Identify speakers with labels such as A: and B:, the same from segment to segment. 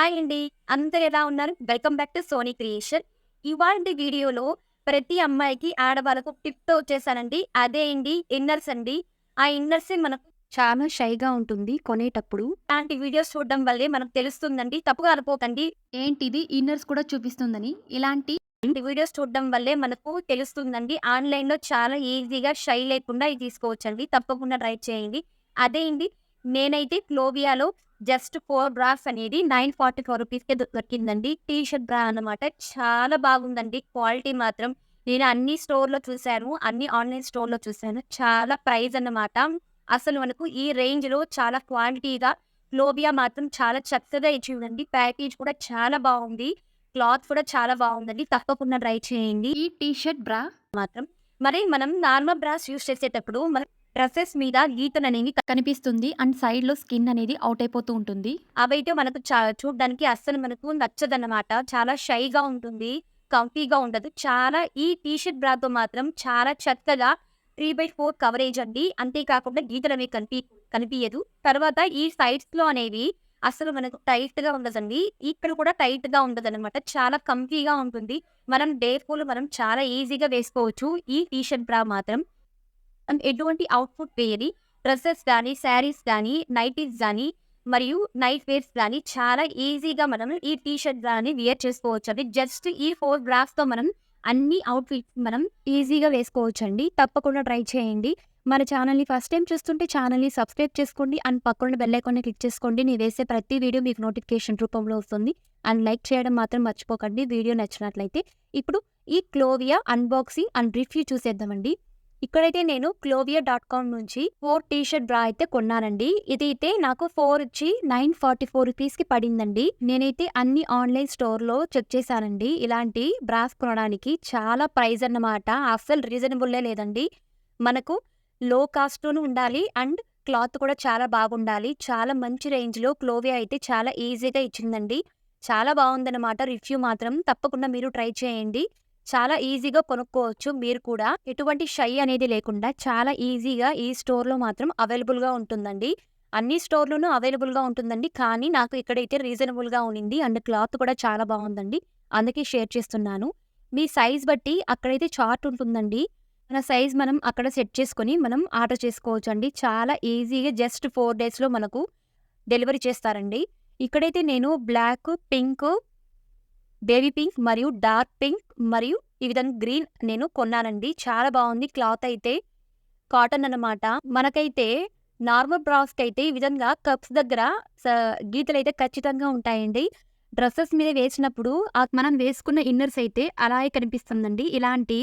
A: Hi అండి. అందరూ ఎలా ఉన్నారు? Welcome back to Sony creation. ఇవాల్టి వీడియోలో ప్రతి అమ్మాయికి, ఆడవాళ్ళకు టిప్‌తో వచ్చేసానండి. అదే అండి ఇన్నర్స్ అండి. ఆ ఇన్నర్సే మనకు చాలా షైగా ఉంటుంది కొనేటప్పుడు. ఇలాంటి వీడియోస్ చూడడం వల్లే మనకు తెలుస్తుందండి. తప్పుగా అనుకోకండి.
B: ఏంటిది ఇన్నర్స్ కూడా చూపిస్తుందని. ఇలాంటి
A: ఇలాంటి వీడియోస్ చూడడం వల్లే మనకు తెలుస్తుందండి. ఆన్‌లైన్‌లో చాలా ఈజీగా షై లేకుండా ఇది తీసుకోవచ్చండి. తప్పకుండా ట్రై చేయండి. అదే అండి నేనైతే క్లోవియాలో జస్ట్ 4 డ్రాప్స్ అనేది 944 రూపీస్‌కే దొరికిందండి. టీ షర్ట్ బ్రా అనమాట. చాలా బాగుందండి. క్వాలిటీ మాత్రం నేను అన్ని స్టోర్‌లో చూసాను. అన్ని ఆన్‌లైన్ స్టోర్‌లో చూసాను. చాలా ప్రైస్ అన్నమాట. అసలు మనకు ఈ రేంజ్‌లో చాలా క్వాలిటీగా క్లోవియా మాత్రం చాలా చక్కగా ఇచ్చిందండి. ప్యాకేజ్ కూడా చాలా బావుంది. క్లాత్ కూడా చాలా బావుందండి. తప్పకుండా ట్రై చేయండి
B: ఈ టీ షర్ట్ బ్రా
A: మాత్రం. మరి మనం నార్మల్ బ్రాస్ యూజ్ చేసేటప్పుడు మన డ్రెసెస్ మీద గీతలనేవి
B: కనిపిస్తుంది. అండ్ సైడ్‌లో స్కిన్ అనేది ఔట్ అయిపోతూ ఉంటుంది.
A: అవైతే మనకు చూడ్డానికి అస్సలు మనకు నచ్చదన్నమాట. చాలా షైగా ఉంటుంది. కంఫీగా ఉండదు. చాలా ఈ టీ షర్ట్ బ్రాతో మాత్రం చాలా చక్కగా 3/4 కవరేజ్ అండి. అంతే కాకుండా గీతలనేవి కనిపియదు. తర్వాత ఈ సైడ్స్‌లో అనేవి అసలు మనకు టైట్‌గా ఉండదండి. ఇక్కడ కూడా టైట్‌గా ఉండదనమాట. చాలా కంఫీగా ఉంటుంది. మనం డే ఫుల్ మనం చాలా ఈజీగా వేసుకోవచ్చు. ఈ టీ షర్ట్ బ్రా మాత్రం. అండ్ ఎటువంటి అవుట్‌ఫుట్ వేయని డ్రెసెస్ గానీ, శారీస్ గానీ, నైటీస్ గానీ, మరియు నైట్ వేర్స్ గానీ చాలా ఈజీగా మనం ఈ టీ షర్ట్ గాని వియర్ చేసుకోవచ్చండి. జస్ట్ ఈ 4 గ్రాఫ్స్‌తో మనం అన్ని అవుట్‌ఫిట్స్ మనం ఈజీగా వేసుకోవచ్చండి. తప్పకుండా ట్రై చేయండి. మన ఛానల్‌ని ఫస్ట్ టైమ్ చూస్తుంటే ఛానల్‌ని సబ్స్క్రైబ్ చేసుకోండి. అండ్ పక్కనున్న బెల్ ఐకాన్‌ని క్లిక్ చేసుకోండి. నేను వేసే ప్రతి వీడియో మీకు నోటిఫికేషన్ రూపంలో వస్తుంది. అండ్ లైక్ చేయడం మాత్రం మర్చిపోకండి వీడియో నచ్చినట్లయితే. ఇప్పుడు ఈ క్లోవియా అన్బాక్సింగ్ అండ్ రివ్యూ చూసేద్దామండి. ఇక్కడైతే నేను క్లోవియా.కామ్ నుంచి 4 టీ షర్ట్ బ్రా అయితే కొన్నానండి. ఇదైతే నాకు 4 వచ్చి 944 రూపీస్‌కి పడిందండి. నేనైతే అన్ని ఆన్‌లైన్ స్టోర్‌లో చెక్ చేశానండి. ఇలాంటి బ్రాస్ కొనడానికి చాలా ప్రైస్ అన్నమాట. అస్సలు రీజనబుల్లే లేదండి. మనకు లో కాస్ట్‌లోను ఉండాలి. అండ్ క్లాత్ కూడా చాలా బాగుండాలి. చాలా మంచి రేంజ్‌లో క్లోవియా అయితే చాలా ఈజీగా ఇచ్చిందండి. చాలా బావుందన్నమాట రివ్యూ మాత్రం. తప్పకుండా మీరు ట్రై చేయండి. చాలా ఈజీగా కొనుక్కోవచ్చు మీరు కూడా. ఎటువంటి షై అనేది లేకుండా చాలా ఈజీగా ఈ స్టోర్‌లో మాత్రం అవైలబుల్‌గా ఉంటుందండి. అన్ని స్టోర్‌లోనూ అవైలబుల్‌గా ఉంటుందండి. కానీ నాకు ఇక్కడైతే రీజనబుల్‌గా ఉన్నింది. అండ్ క్లాత్ కూడా చాలా బావుందండి. అందుకే షేర్ చేస్తున్నాను. మీ సైజ్ బట్టి అక్కడైతే చార్ట్ ఉంటుందండి. మన సైజ్ మనం అక్కడ సెట్ చేసుకొని మనం ఆర్డర్ చేసుకోవచ్చండి. చాలా ఈజీగా జస్ట్ 4 డేస్‌లో మనకు డెలివరీ చేస్తారండి. ఇక్కడైతే నేను బ్లాక్, పింక్, బేబీ పింక్ మరియు డార్క్ పింక్ మరియు ఈ విధంగా గ్రీన్ నేను కొన్నానండి. చాలా బావుంది. క్లాత్ అయితే కాటన్ అన్నమాట. మనకైతే నార్మల్ బ్రాస్‌కైతే ఈ విధంగా కప్స్ దగ్గర స గీతలైతే ఖచ్చితంగా ఉంటాయండి. డ్రెసెస్ మీద వేసినప్పుడు మనం వేసుకున్న ఇన్నర్స్ అయితే అలాగే కనిపిస్తుందండి. ఇలాంటి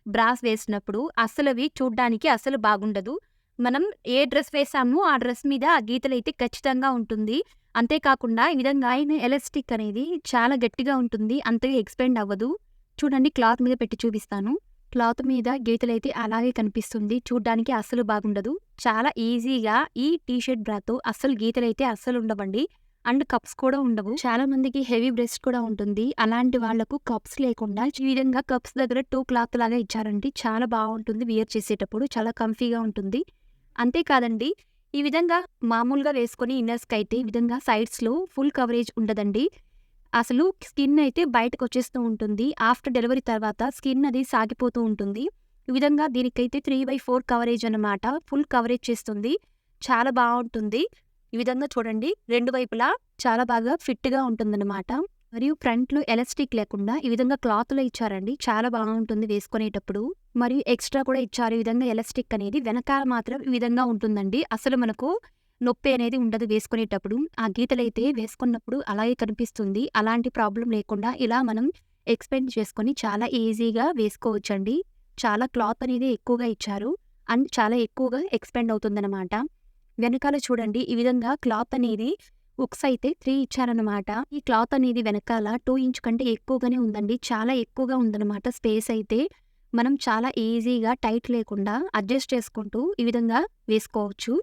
A: బ్రాస్ వేసినప్పుడు అస్సలవి చూడ్డానికి అస్సలు బాగుండదు. మనం ఏ డ్రెస్ వేసామో ఆ డ్రెస్ మీద ఆ గీతలైతే ఖచ్చితంగా ఉంటుంది. అంతే కాకుండా ఈ విధంగా ఎలాస్టిక్ అనేది చాలా గట్టిగా ఉంటుంది. అంతగా ఎక్స్‌పెండ్ అవ్వదు. చూడండి క్లాత్ మీద పెట్టి చూపిస్తాను. క్లాత్ మీద గీతలైతే అలాగే కనిపిస్తుంది. చూడ్డానికి అస్సలు బాగుండదు. చాలా ఈజీగా ఈ టీ షర్ట్ బ్రాతో అస్సలు గీతలైతే అస్సలుండవండి. అండ్ కప్స్ కూడా ఉండవు. చాలా మందికి హెవీ బ్రెస్ట్ కూడా ఉంటుంది. అలాంటి వాళ్ళకు కప్స్ లేకుండా ఈ విధంగా కప్స్ దగ్గర 2 క్లాత్ లాగా ఇచ్చారండి. చాలా బావుంటుంది వియర్ చేసేటప్పుడు. చాలా కంఫీగా ఉంటుంది. అంతే కాదండి, ఈ విధంగా మామూలుగా వేసుకొని ఇన్నర్స్‌కైతే ఈ విధంగా సైడ్స్‌లో ఫుల్ కవరేజ్ ఉండదండి. అసలు స్కిన్ అయితే బయటకొచ్చేస్తూ ఉంటుంది. ఆఫ్టర్ డెలివరీ తర్వాత స్కిన్ అది సాగిపోతూ ఉంటుంది. ఈ విధంగా దీనికైతే 3/4 కవరేజ్ అన్నమాట. ఫుల్ కవరేజ్ చేస్తుంది. చాలా బావుంటుంది. ఈ విధంగా చూడండి 2 వైపులా చాలా బాగా ఫిట్‌గా ఉంటుందన్నమాట. మరియు ఫ్రంట్‌లో ఎలాస్టిక్ లేకుండా ఈ విధంగా క్లాత్‌లో ఇచ్చారండి. చాలా బావుంటుంది వేసుకునేటప్పుడు. మరియు ఎక్స్‌ట్రా కూడా ఇచ్చారు. ఈ విధంగా ఎలాస్టిక్ అనేది. వెనకాల మాత్రం ఈ విధంగా ఉంటుందండి. అసలు మనకు నొప్పి అనేది ఉండదు వేసుకునేటప్పుడు. ఆ గీతలైతే వేసుకున్నప్పుడు అలాగే కనిపిస్తుంది. అలాంటి ప్రాబ్లమ్ లేకుండా ఇలా మనం ఎక్స్‌పెండ్ చేసుకొని చాలా ఈజీగా వేసుకోవచ్చండి. చాలా క్లాత్ అనేది ఎక్కువగా ఇచ్చారు. అండ్ చాలా ఎక్కువగా ఎక్స్‌పెండ్ అవుతుందనమాట. వెనకాల చూడండి ఈ విధంగా క్లాత్ అనేది హుక్స్ అయితే 3 ఇచ్చారనమాట. ఈ క్లాత్ అనేది వెనకాల 2 ఇంచ్ కంటే ఎక్కువగానే ఉందండి. చాలా ఎక్కువగా ఉందనమాట స్పేస్ అయితే. మనం చాలా ఈజీగా టైట్ లేకుండా అడ్జస్ట్ చేసుకుంటూ ఈ విధంగా వేసుకోవచ్చు.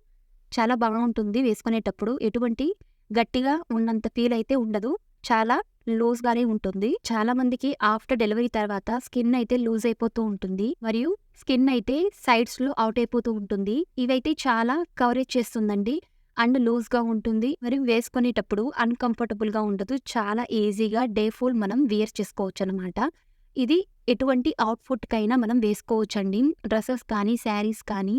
A: చాలా బాగుంటుంది వేసుకునేటప్పుడు. ఎటువంటి గట్టిగా ఉన్నంత ఫీల్ అయితే ఉండదు. చాలా లూజ్‌గానే ఉంటుంది. చాలా మందికి ఆఫ్టర్ డెలివరీ తర్వాత స్కిన్ అయితే లూజ్ అయిపోతూ ఉంటుంది. మరియు స్కిన్ అయితే సైడ్స్‌లో ఔట్ అయిపోతూ ఉంటుంది. ఇవైతే చాలా కవరేజ్ చేస్తుందండి. అండ్ లూజ్‌గా ఉంటుంది. మరి వేసుకునేటప్పుడు అన్‌కంఫర్టబుల్‌గా ఉండదు. చాలా ఈజీగా డే ఫుల్ మనం వేర్ చేసుకోవచ్చనమాట. ఇది ఎటువంటి అవుట్‌ఫిట్‌కైనా మనం వేసుకోవచ్చండి. డ్రెసెస్ కానీ, శారీస్ కానీ,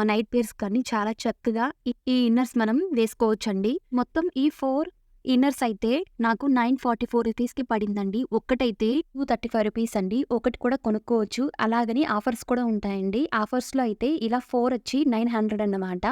A: నైట్ వేర్స్ కానీ చాలా చక్కగా ఈ ఇన్నర్స్ మనం వేసుకోవచ్చండి. మొత్తం ఈ 4 ఇన్నర్స్ అయితే నాకు 944 రూపీస్‌కి పడిందండి. ఒక్కటైతే 235 రూపీస్ అండి. ఒకటి కూడా కొనుక్కోవచ్చు. అలాగని ఆఫర్స్ కూడా ఉంటాయండి. ఆఫర్స్‌లో అయితే ఇలా 4 వచ్చి 900 అన్నమాట.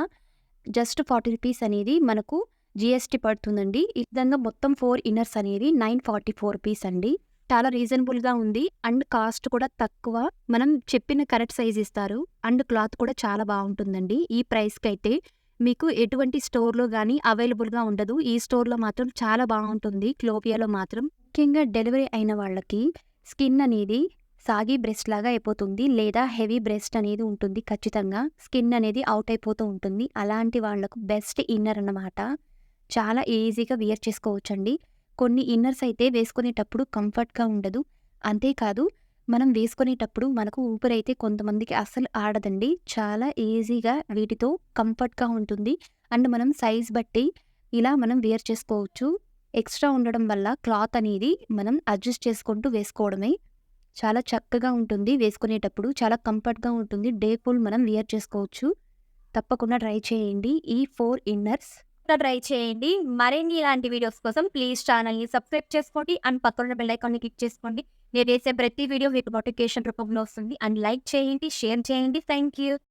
A: జస్ట్ 40 రూపీస్ అనేది మనకు జీఎస్టీ పడుతుందండి. ఈ విధంగా మొత్తం 4 ఇన్నర్స్ అనేది 944 రూపీస్ అండి. చాలా రీజనబుల్‌గా ఉంది. అండ్ కాస్ట్ కూడా తక్కువ. మనం చెప్పిన కరెక్ట్ సైజ్ ఇస్తారు. అండ్ క్లాత్ కూడా చాలా బావుంటుందండి. ఈ ప్రైస్‌కైతే మీకు ఎటువంటి స్టోర్‌లో గానీ అవైలబుల్‌గా ఉండదు. ఈ స్టోర్‌లో మాత్రం చాలా బావుంటుంది. క్లోవియాలో మాత్రం. ముఖ్యంగా డెలివరీ అయిన వాళ్ళకి స్కిన్ అనేది సాగి బ్రెస్ట్ లాగా అయిపోతుంది. లేదా హెవీ బ్రెస్ట్ అనేది ఉంటుంది ఖచ్చితంగా. స్కిన్ అనేది అవుట్ అయిపోతూ ఉంటుంది. అలాంటి వాళ్ళకు బెస్ట్ ఇన్నర్ అన్నమాట. చాలా ఈజీగా వేర్ చేసుకోవచ్చండి. కొన్ని ఇన్నర్స్ అయితే వేసుకునేటప్పుడు కంఫర్ట్‌గా ఉండదు. అంతేకాదు మనం వేసుకునేటప్పుడు మనకు ఊపిరైతే కొంతమందికి అస్సలు ఆడదండి. చాలా ఈజీగా వీటితో కంఫర్ట్‌గా ఉంటుంది. అండ్ మనం సైజ్ బట్టి ఇలా మనం వేర్ చేసుకోవచ్చు. ఎక్స్‌ట్రా ఉండడం వల్ల క్లాత్ అనేది మనం అడ్జస్ట్ చేసుకుంటూ వేసుకోవడమే. చాలా చక్కగా ఉంటుంది వేసుకునేటప్పుడు. చాలా కంఫర్ట్‌గా ఉంటుంది. డే ఫుల్ మనం వేర్ చేసుకోవచ్చు. తప్పకుండా ట్రై చేయండి. ఈ 4 ఇన్నర్స్ ట్రై చేయండి. మరిన్ని ఇలాంటి వీడియోస్ కోసం ప్లీజ్ ఛానల్‌ని సబ్స్క్రైబ్ చేసుకోండి. అండ్ పక్కనున్న బెల్ ఐకాన్‌ని క్లిక్ చేసుకోండి. నేను చేసే ప్రతి వీడియో మీకు నోటిఫికేషన్ రూపంలో వస్తుంది. అండ్ లైక్ చేయండి, షేర్ చేయండి. Thank you.